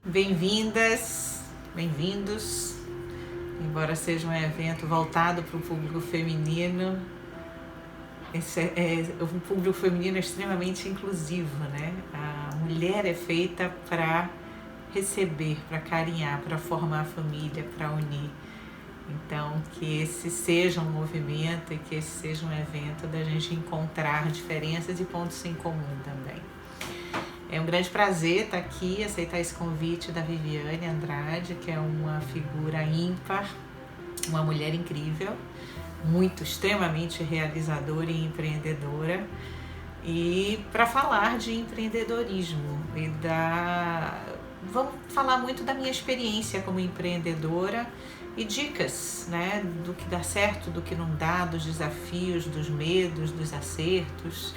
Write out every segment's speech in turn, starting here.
Bem-vindas, bem-vindos. Embora seja um evento voltado para o público feminino, o público feminino é extremamente inclusivo, né? A mulher é feita para receber, para carinhar, para formar família, para unir. Então, que esse seja um movimento e que esse seja um evento da gente encontrar diferenças e pontos em comum também. É um grande prazer estar aqui, aceitar esse convite da Viviane Andrade, que é uma figura ímpar, uma mulher incrível, muito, extremamente realizadora e empreendedora, e para falar de empreendedorismo e vamos falar muito da minha experiência como empreendedora e dicas, né, do que dá certo, do que não dá, dos desafios, dos medos, dos acertos,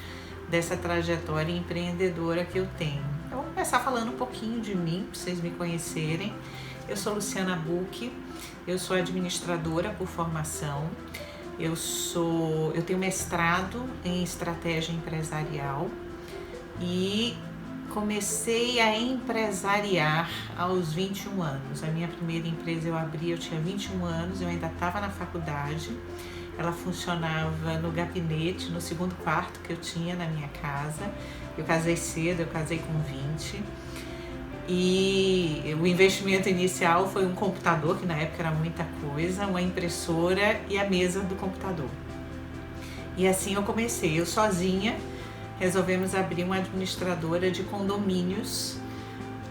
dessa trajetória empreendedora que eu tenho. Eu vou começar falando um pouquinho de mim, para vocês me conhecerem. Eu sou Luciana Bucchi, eu sou administradora por formação, eu tenho mestrado em estratégia empresarial e comecei a empresariar aos 21 anos. A minha primeira empresa eu tinha 21 anos, eu ainda estava na faculdade. Ela funcionava no gabinete, no segundo quarto que eu tinha na minha casa. Eu casei cedo, eu casei com 20. E o investimento inicial foi um computador, que na época era muita coisa, uma impressora e a mesa do computador. E assim eu comecei, eu sozinha, resolvemos abrir uma administradora de condomínios,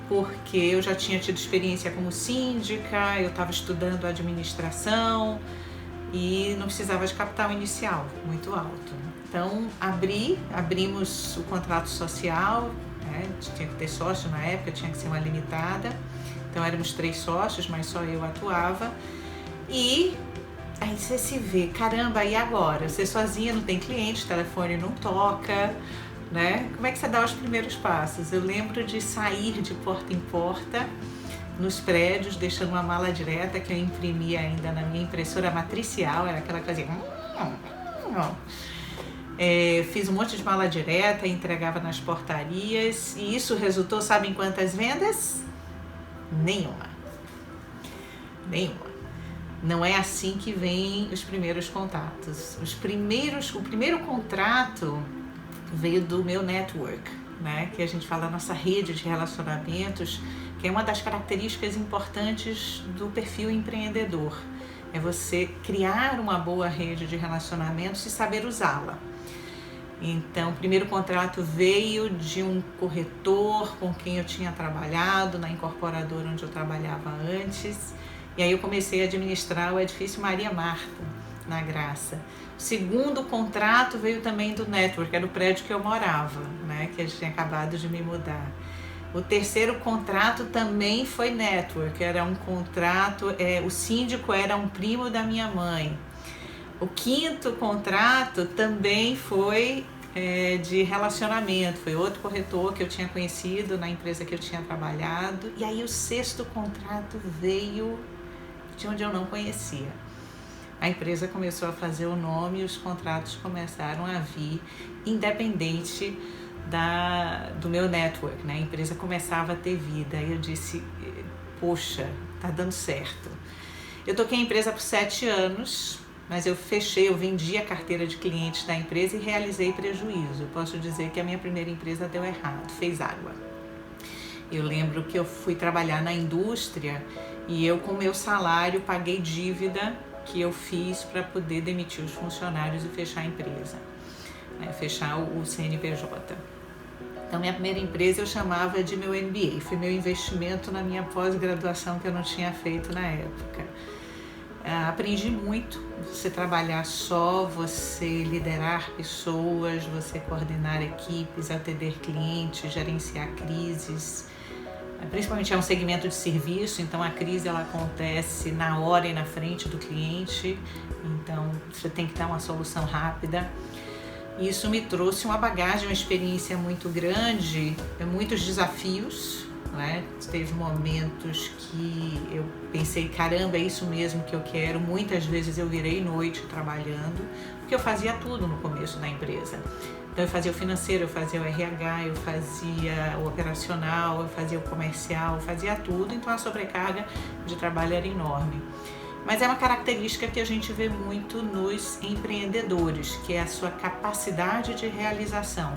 porque eu já tinha tido experiência como síndica, eu estava estudando administração, e não precisava de capital inicial muito alto. Então abrimos o contrato social, né? Tinha que ter sócio na época, tinha que ser uma limitada, então éramos 3 sócios, mas só eu atuava. E aí você se vê, caramba, e agora? Você sozinha, não tem cliente, o telefone não toca, né? Como é que você dá os primeiros passos? Eu lembro de sair de porta em porta nos prédios, deixando uma mala direta que eu imprimia ainda na minha impressora matricial, era aquela coisa fiz um monte de mala direta, entregava nas portarias, e isso resultou, sabe em quantas vendas? Nenhuma. Não é assim que vem os primeiros contatos. O primeiro contrato veio do meu network, né? Que a gente fala, a nossa rede de relacionamentos, que é uma das características importantes do perfil empreendedor. É você criar uma boa rede de relacionamentos e saber usá-la. Então, o primeiro contrato veio de um corretor com quem eu tinha trabalhado, na incorporadora onde eu trabalhava antes. E aí eu comecei a administrar o edifício Maria Marta, na Graça. O segundo contrato veio também do network, era o prédio que eu morava, né? Que eu tinha acabado de me mudar. O terceiro contrato também foi network, era um contrato, o síndico era um primo da minha mãe. O quinto contrato também foi de relacionamento, foi outro corretor que eu tinha conhecido na empresa que eu tinha trabalhado. E aí o sexto contrato veio de onde eu não conhecia. A empresa começou a fazer o nome e os contratos começaram a vir, independente do meu network, né? A empresa começava a ter vida. E eu disse, poxa, tá dando certo. Eu toquei a empresa por 7 anos, mas eu vendi a carteira de clientes da empresa e realizei prejuízo. Eu posso dizer que a minha primeira empresa deu errado, fez água. Eu lembro que eu fui trabalhar na indústria e eu, com meu salário, paguei dívida que eu fiz para poder demitir os funcionários e fechar a empresa, né? Fechar o CNPJ. Então, minha primeira empresa eu chamava de meu MBA, foi meu investimento na minha pós-graduação que eu não tinha feito na época. Aprendi muito, você trabalhar só, você liderar pessoas, você coordenar equipes, atender clientes, gerenciar crises. Principalmente é um segmento de serviço, então a crise ela acontece na hora e na frente do cliente, então você tem que dar uma solução rápida. Isso me trouxe uma bagagem, uma experiência muito grande, muitos desafios, né? Teve momentos que eu pensei, caramba, é isso mesmo que eu quero. Muitas vezes eu virei noite trabalhando, porque eu fazia tudo no começo da empresa. Então eu fazia o financeiro, eu fazia o RH, eu fazia o operacional, eu fazia o comercial, eu fazia tudo, então a sobrecarga de trabalho era enorme. Mas é uma característica que a gente vê muito nos empreendedores, que é a sua capacidade de realização.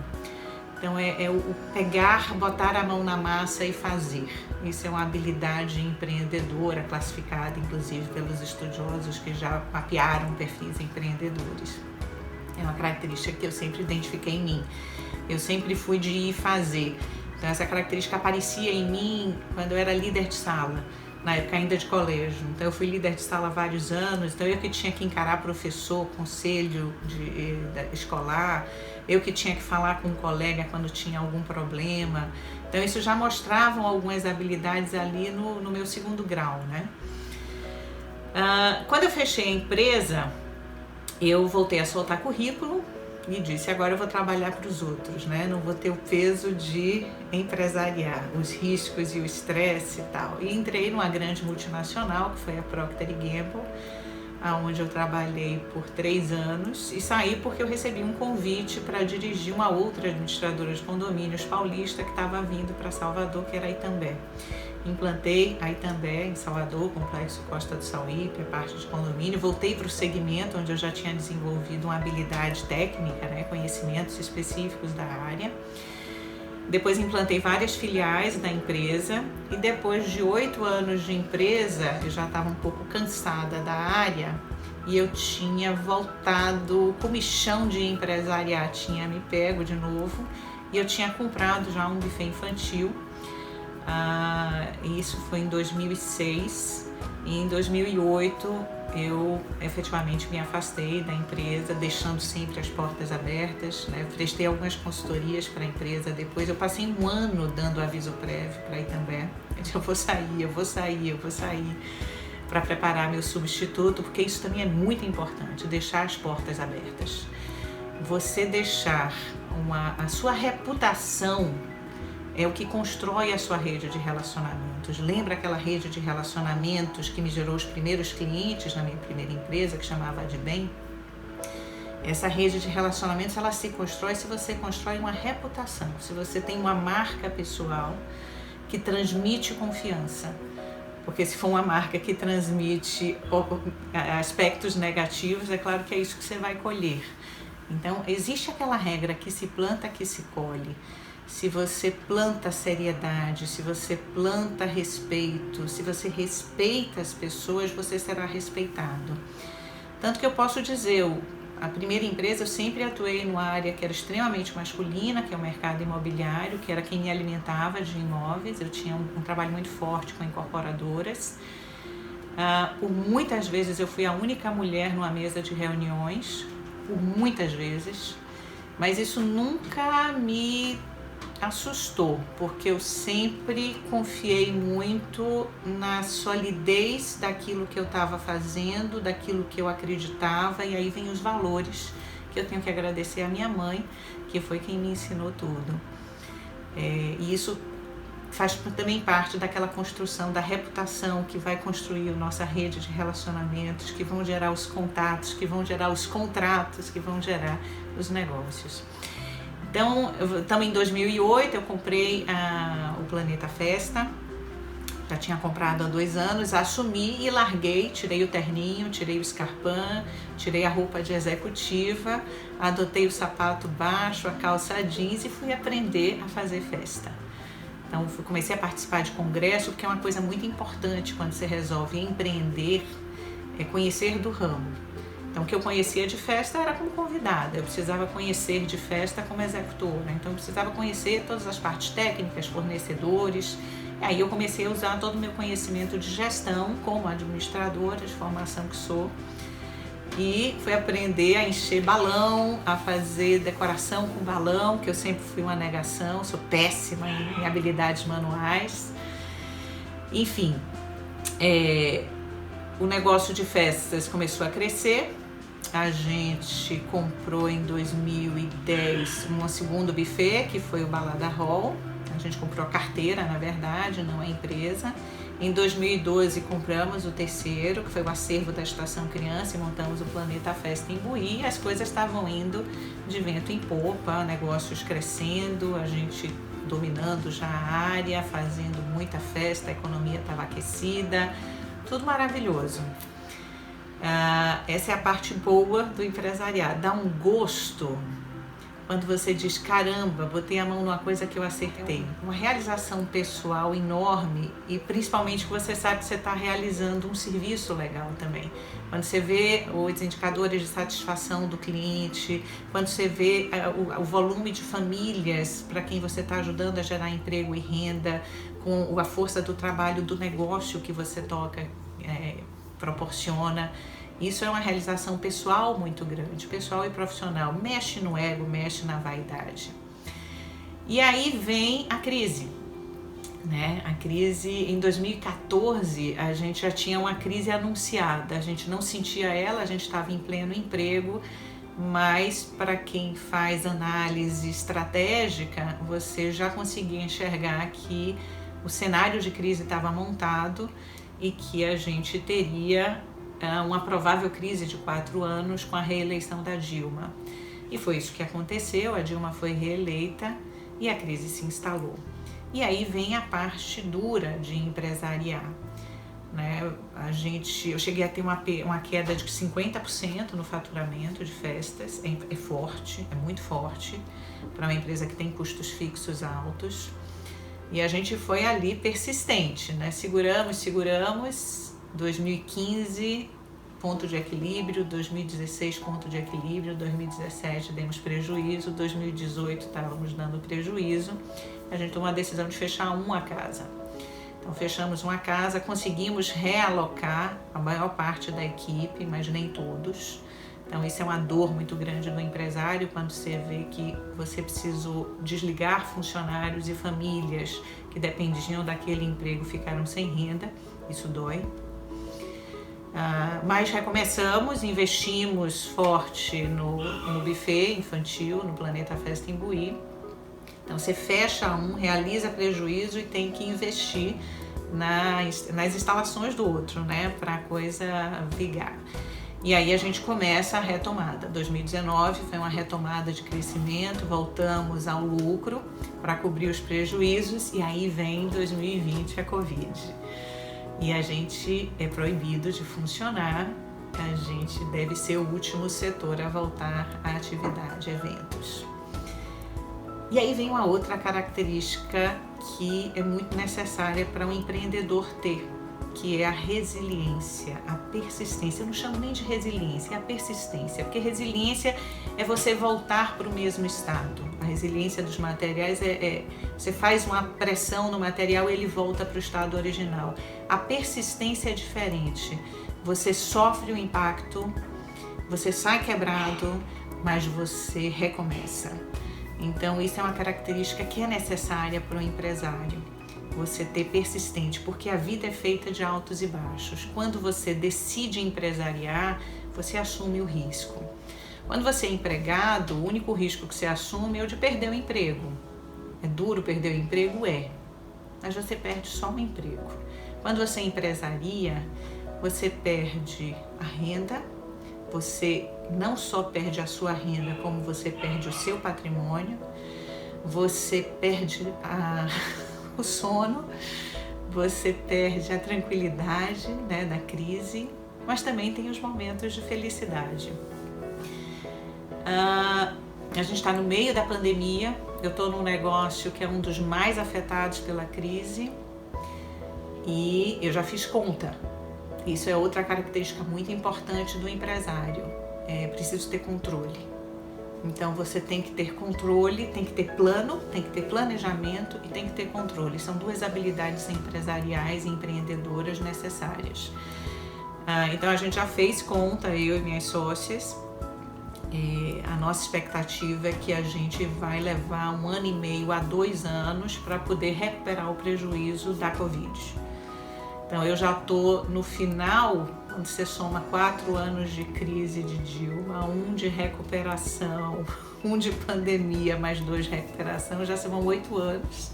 Então é o pegar, botar a mão na massa e fazer. Isso é uma habilidade empreendedora, classificada inclusive pelos estudiosos que já mapearam perfis empreendedores. É uma característica que eu sempre identifiquei em mim. Eu sempre fui de ir fazer. Então essa característica aparecia em mim quando eu era líder de sala, na época ainda de colégio. Então eu fui líder de sala há vários anos, então eu que tinha que encarar professor, conselho escolar, eu que tinha que falar com um colega quando tinha algum problema. Então isso já mostravam algumas habilidades ali no meu segundo grau, né? Quando eu fechei a empresa, eu voltei a soltar currículo e disse, agora eu vou trabalhar para os outros, né? Não vou ter o peso de empresariar, os riscos e o estresse e tal. E entrei numa grande multinacional, que foi a Procter & Gamble, onde eu trabalhei por 3 anos e saí porque eu recebi um convite para dirigir uma outra administradora de condomínios paulista que estava vindo para Salvador, que era a Itambé. Implantei a Itambé em Salvador, Complexo Costa do Sauípe, a parte de condomínio. Voltei para o segmento onde eu já tinha desenvolvido uma habilidade técnica, né, conhecimentos específicos da área. Depois implantei várias filiais da empresa e depois de 8 anos de empresa, eu já estava um pouco cansada da área e eu tinha voltado, o comichão de empresariar tinha me pego de novo e eu tinha comprado já um buffet infantil. Isso foi em 2006 e em 2008 eu efetivamente me afastei da empresa, deixando sempre as portas abertas, né? Prestei algumas consultorias para a empresa, depois eu passei um ano dando aviso prévio para ir também. Eu vou sair para preparar meu substituto, porque isso também é muito importante, deixar as portas abertas. Você deixar a sua reputação é o que constrói a sua rede de relacionamentos. Lembra aquela rede de relacionamentos que me gerou os primeiros clientes na minha primeira empresa, que chamava Adbem? Essa rede de relacionamentos, ela se constrói se você constrói uma reputação, se você tem uma marca pessoal que transmite confiança. Porque se for uma marca que transmite aspectos negativos, é claro que é isso que você vai colher. Então, existe aquela regra que se planta, que se colhe. Se você planta seriedade, se você planta respeito, se você respeita as pessoas, você será respeitado. Tanto que eu posso dizer, a primeira empresa eu sempre atuei numa área que era extremamente masculina, que é o mercado imobiliário, que era quem me alimentava de imóveis. Eu tinha um trabalho muito forte com incorporadoras. Por muitas vezes eu fui a única mulher numa mesa de reuniões, por muitas vezes, mas isso nunca me assustou, porque eu sempre confiei muito na solidez daquilo que eu estava fazendo, daquilo que eu acreditava, e aí vem os valores que eu tenho que agradecer à minha mãe, que foi quem me ensinou tudo. E isso faz também parte daquela construção da reputação que vai construir a nossa rede de relacionamentos, que vão gerar os contatos, que vão gerar os contratos, que vão gerar os negócios. Então, estamos em 2008, eu comprei o Planeta Festa, já tinha comprado há 2 anos, assumi e larguei, tirei o terninho, tirei o scarpin, tirei a roupa de executiva, adotei o sapato baixo, a calça jeans e fui aprender a fazer festa. Então, comecei a participar de congresso, porque é uma coisa muito importante quando você resolve empreender, é conhecer do ramo. Então, o que eu conhecia de festa era como convidada, eu precisava conhecer de festa como executora, então eu precisava conhecer todas as partes técnicas, fornecedores, e aí eu comecei a usar todo o meu conhecimento de gestão como administradora de formação que sou, e fui aprender a encher balão, a fazer decoração com balão, que eu sempre fui uma negação, sou péssima em habilidades manuais, enfim, o negócio de festas começou a crescer. A gente comprou em 2010 um segundo buffet, que foi o Balada Hall. A gente comprou a carteira, na verdade, não a empresa. Em 2012 compramos o terceiro, que foi o acervo da Estação Criança, e montamos o Planeta Festa em Imbuí. E as coisas estavam indo de vento em popa, negócios crescendo, a gente dominando já a área, fazendo muita festa, a economia estava aquecida, tudo maravilhoso. Essa é a parte boa do empresariado, dá um gosto quando você diz, caramba, botei a mão numa coisa que eu acertei. Uma realização pessoal enorme e principalmente que você sabe que você está realizando um serviço legal também. Quando você vê os indicadores de satisfação do cliente, quando você vê o volume de famílias para quem você está ajudando a gerar emprego e renda, com a força do trabalho do negócio que você toca, proporciona. Isso é uma realização pessoal muito grande, pessoal e profissional. Mexe no ego, mexe na vaidade. E aí vem a crise, né? A crise em 2014, a gente já tinha uma crise anunciada. A gente não sentia ela, a gente estava em pleno emprego, mas para quem faz análise estratégica, você já conseguia enxergar que o cenário de crise estava montado e que a gente teria uma provável crise de 4 anos com a reeleição da Dilma. E foi isso que aconteceu, a Dilma foi reeleita e a crise se instalou. E aí vem a parte dura de empresariar, né? Eu cheguei a ter uma queda de 50% no faturamento de festas, é forte, é muito forte para uma empresa que tem custos fixos altos. E a gente foi ali persistente, né? Seguramos, 2015, ponto de equilíbrio, 2016, ponto de equilíbrio, 2017 demos prejuízo, 2018 estávamos dando prejuízo, a gente tomou a decisão de fechar uma casa. Então fechamos uma casa, conseguimos realocar a maior parte da equipe, mas nem todos. Então isso é uma dor muito grande do empresário, quando você vê que você precisou desligar funcionários e famílias que dependiam daquele emprego ficaram sem renda, isso dói. Mas recomeçamos, investimos forte no buffet infantil, no Planeta Festa em Imbuí. Então você fecha realiza prejuízo e tem que investir nas instalações do outro, né, para a coisa vigar. E aí a gente começa a retomada. 2019 foi uma retomada de crescimento, voltamos ao lucro para cobrir os prejuízos, e aí vem 2020 a Covid. E a gente é proibido de funcionar, a gente deve ser o último setor a voltar à atividade, eventos. E aí vem uma outra característica que é muito necessária para um empreendedor ter, que é a resiliência, a persistência. Eu não chamo nem de resiliência, é a persistência, porque resiliência é você voltar para o mesmo estado. A resiliência dos materiais você faz uma pressão no material e ele volta para o estado original. A persistência é diferente. Você sofre o impacto, você sai quebrado, mas você recomeça. Então isso é uma característica que é necessária para o empresário. Você ter persistente, porque a vida é feita de altos e baixos. Quando você decide empresariar, você assume o risco. Quando você é empregado, o único risco que você assume é o de perder o emprego. É duro perder o emprego? Mas você perde só o emprego. Quando você empresaria, você perde a renda, você não só perde a sua renda, como você perde o seu patrimônio, você perde o sono, você perde a tranquilidade, né, da crise, mas também tem os momentos de felicidade. A gente está no meio da pandemia, eu estou num negócio que é um dos mais afetados pela crise e eu já fiz conta. Isso é outra característica muito importante do empresário, é preciso ter controle. Então você tem que ter controle, tem que ter plano, tem que ter planejamento e tem que ter controle. São duas habilidades empresariais e empreendedoras necessárias. Então a gente já fez conta, eu e minhas sócias. A nossa expectativa é que a gente vai levar 1 ano e meio a 2 anos para poder recuperar o prejuízo da Covid. Então eu já estou no final, quando você soma 4 anos de crise de Dilma, 1 de recuperação, 1 de pandemia, mais 2 de recuperação, já se vão 8 anos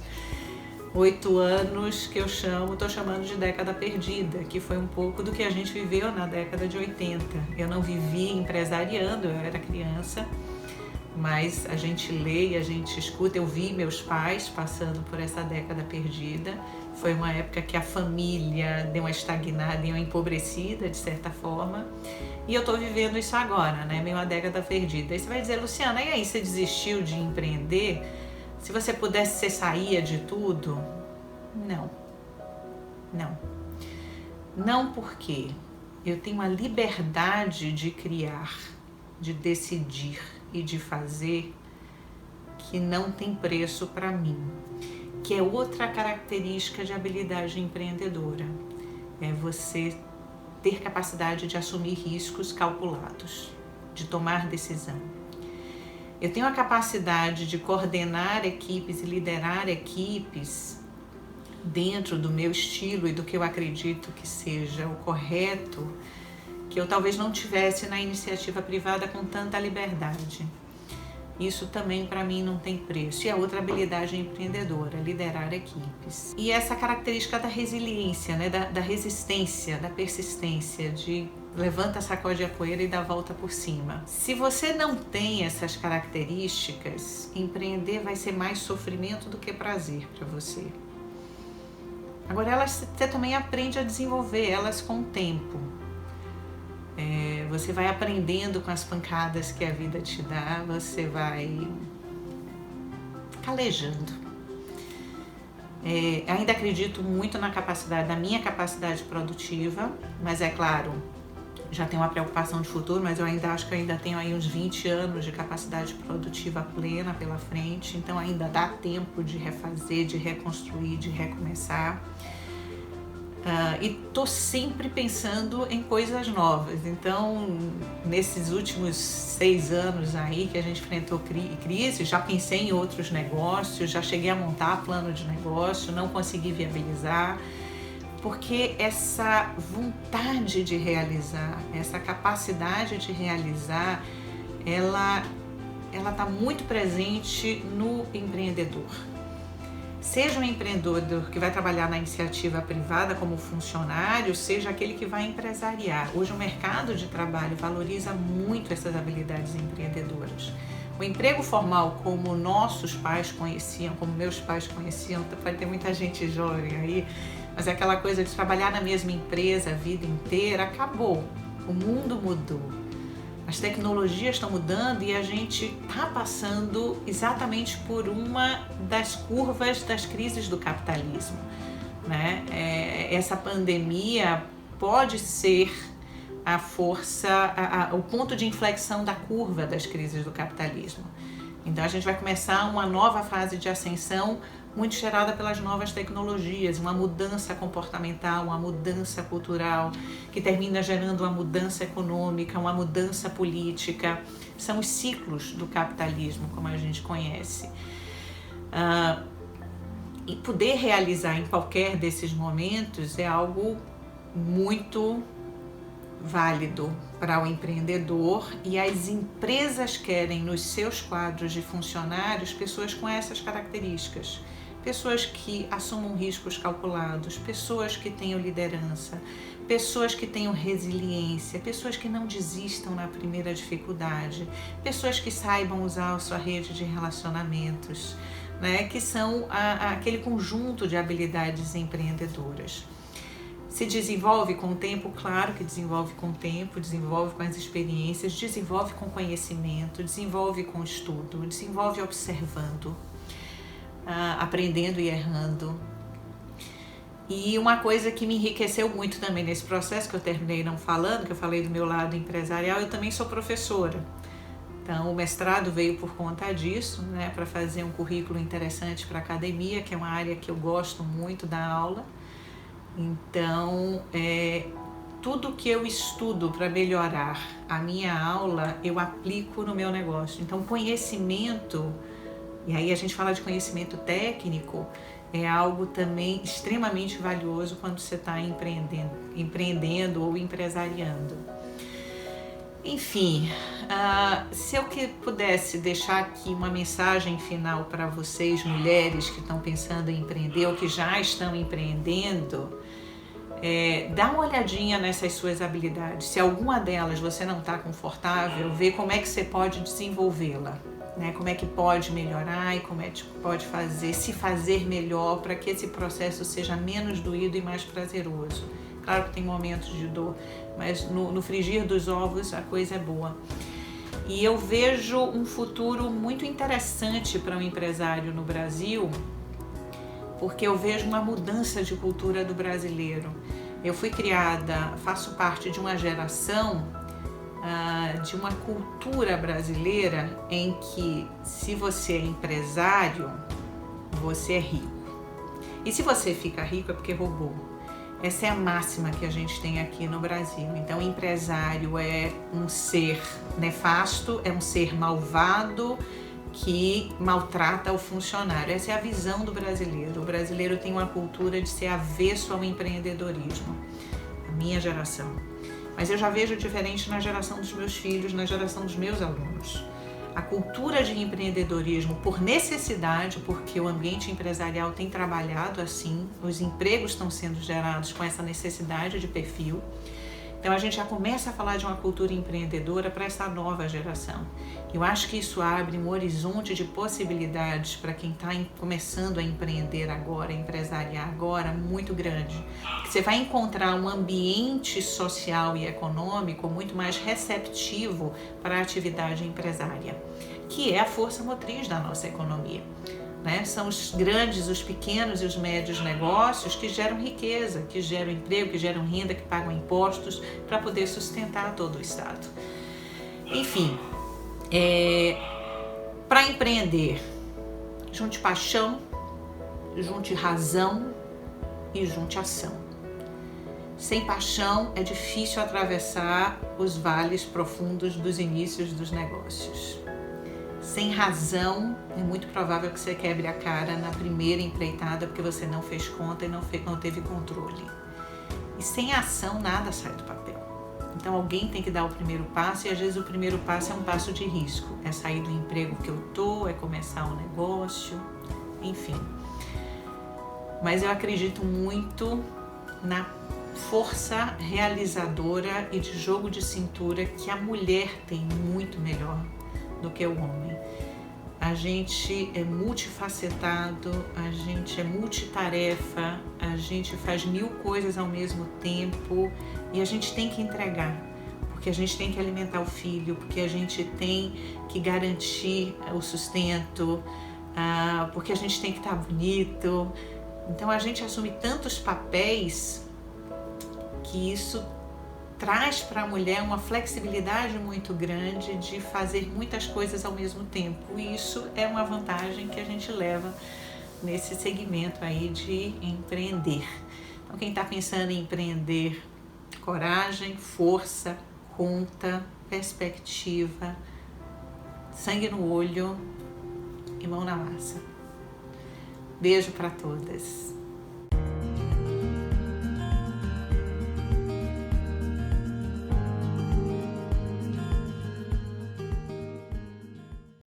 8 anos que estou chamando de década perdida, que foi um pouco do que a gente viveu na década de 80. Eu não vivi empresariando, eu era criança, mas a gente lê e a gente escuta. Eu vi meus pais passando por essa década perdida. Foi uma época que a família deu uma estagnada, deu uma empobrecida de certa forma. E eu estou vivendo isso agora, né? Meio uma década perdida. Aí você vai dizer, Luciana, e aí você desistiu de empreender? Se você pudesse, você saía de tudo? Não. Não, porque eu tenho a liberdade de criar, de decidir e de fazer que não tem preço para mim, que é outra característica de habilidade empreendedora. É você ter capacidade de assumir riscos calculados, de tomar decisão. Eu tenho a capacidade de coordenar equipes e liderar equipes dentro do meu estilo e do que eu acredito que seja o correto, que eu talvez não tivesse na iniciativa privada com tanta liberdade. Isso também para mim não tem preço. E a outra habilidade empreendedora, liderar equipes. E essa característica da resiliência, né? da resistência, da persistência, de levanta, sacode a poeira e dá a volta por cima. Se você não tem essas características, empreender vai ser mais sofrimento do que prazer para você. Agora, você também aprende a desenvolver elas com o tempo. Você vai aprendendo com as pancadas que a vida te dá, você vai calejando. Ainda acredito muito na minha capacidade produtiva, mas é claro, já tenho uma preocupação de futuro, mas eu ainda acho que eu ainda tenho aí uns 20 anos de capacidade produtiva plena pela frente, então ainda dá tempo de refazer, de reconstruir, de recomeçar. E tô sempre pensando em coisas novas. Então, nesses últimos 6 anos aí que a gente enfrentou crise, já pensei em outros negócios, já cheguei a montar plano de negócio, não consegui viabilizar, porque essa vontade de realizar, essa capacidade de realizar, ela está muito presente no empreendedor. Seja um empreendedor que vai trabalhar na iniciativa privada como funcionário, seja aquele que vai empresariar. Hoje o mercado de trabalho valoriza muito essas habilidades empreendedoras. O emprego formal, como nossos pais conheciam, como meus pais conheciam, vai ter muita gente jovem aí, mas é aquela coisa de trabalhar na mesma empresa a vida inteira, acabou. O mundo mudou. As tecnologias estão mudando e a gente está passando exatamente por uma das curvas das crises do capitalismo, né? Essa pandemia pode ser a força, o ponto de inflexão da curva das crises do capitalismo. Então a gente vai começar uma nova fase de ascensão muito gerada pelas novas tecnologias, uma mudança comportamental, uma mudança cultural, que termina gerando uma mudança econômica, uma mudança política. São os ciclos do capitalismo, como a gente conhece. E poder realizar em qualquer desses momentos é algo muito válido para o empreendedor, e as empresas querem nos seus quadros de funcionários pessoas com essas características. Pessoas que assumam riscos calculados, pessoas que tenham liderança, pessoas que tenham resiliência, pessoas que não desistam na primeira dificuldade, pessoas que saibam usar a sua rede de relacionamentos, né? Que são aquele conjunto de habilidades empreendedoras. Se desenvolve com o tempo? Claro que desenvolve com o tempo, desenvolve com as experiências, desenvolve com conhecimento, desenvolve com estudo, desenvolve observando, aprendendo e errando. E uma coisa que me enriqueceu muito também nesse processo, que eu terminei não falando, que eu falei do meu lado empresarial, eu também sou professora. Então, o mestrado veio por conta disso, né, para fazer um currículo interessante para a academia, que é uma área que eu gosto muito da aula. Então, tudo que eu estudo para melhorar a minha aula, eu aplico no meu negócio. Então, conhecimento, e aí a gente fala de conhecimento técnico, é algo também extremamente valioso quando você está empreendendo ou empresariando. Enfim, se eu que pudesse deixar aqui uma mensagem final para vocês, mulheres que estão pensando em empreender ou que já estão empreendendo, dá uma olhadinha nessas suas habilidades. Se alguma delas você não está confortável, vê como é que você pode desenvolvê-la, né? Como é que pode melhorar e como é que pode se fazer melhor para que esse processo seja menos doído e mais prazeroso. Claro que tem momentos de dor, mas no frigir dos ovos a coisa é boa. E eu vejo um futuro muito interessante para um empresário no Brasil, porque eu vejo uma mudança de cultura do brasileiro. Eu fui criada, faço parte de uma geração, de uma cultura brasileira em que se você é empresário, você é rico. E se você fica rico é porque roubou. Essa é a máxima que a gente tem aqui no Brasil. Então, o empresário é um ser nefasto, é um ser malvado que maltrata o funcionário. Essa é a visão do brasileiro. O brasileiro tem uma cultura de ser avesso ao empreendedorismo. A minha geração. Mas eu já vejo diferente na geração dos meus filhos, na geração dos meus alunos. A cultura de empreendedorismo por necessidade, porque o ambiente empresarial tem trabalhado assim, os empregos estão sendo gerados com essa necessidade de perfil. Então a gente já começa a falar de uma cultura empreendedora para essa nova geração. Eu acho que isso abre um horizonte de possibilidades para quem está começando a empreender agora, empresariar agora, muito grande. Você vai encontrar um ambiente social e econômico muito mais receptivo para a atividade empresária, que é a força motriz da nossa economia. Né? São os grandes, os pequenos e os médios negócios que geram riqueza, que geram emprego, que geram renda, que pagam impostos para poder sustentar todo o Estado. Enfim, para empreender, junte paixão, junte razão e junte ação. Sem paixão é difícil atravessar os vales profundos dos inícios dos negócios. Sem razão, é muito provável que você quebre a cara na primeira empreitada porque você não fez conta e não teve controle. E sem ação, nada sai do papel. Então alguém tem que dar o primeiro passo e às vezes o primeiro passo é um passo de risco. É sair do emprego que eu tô, é começar um negócio, enfim. Mas eu acredito muito na força realizadora e de jogo de cintura que a mulher tem muito melhor do que o homem. A gente é multifacetado, a gente é multitarefa, a gente faz 1000 coisas ao mesmo tempo e a gente tem que entregar, porque a gente tem que alimentar o filho, porque a gente tem que garantir o sustento, porque a gente tem que estar bonito. Então a gente assume tantos papéis que isso traz para a mulher uma flexibilidade muito grande de fazer muitas coisas ao mesmo tempo. E isso é uma vantagem que a gente leva nesse segmento aí de empreender. Então, quem está pensando em empreender, coragem, força, conta, perspectiva, sangue no olho e mão na massa. Beijo para todas.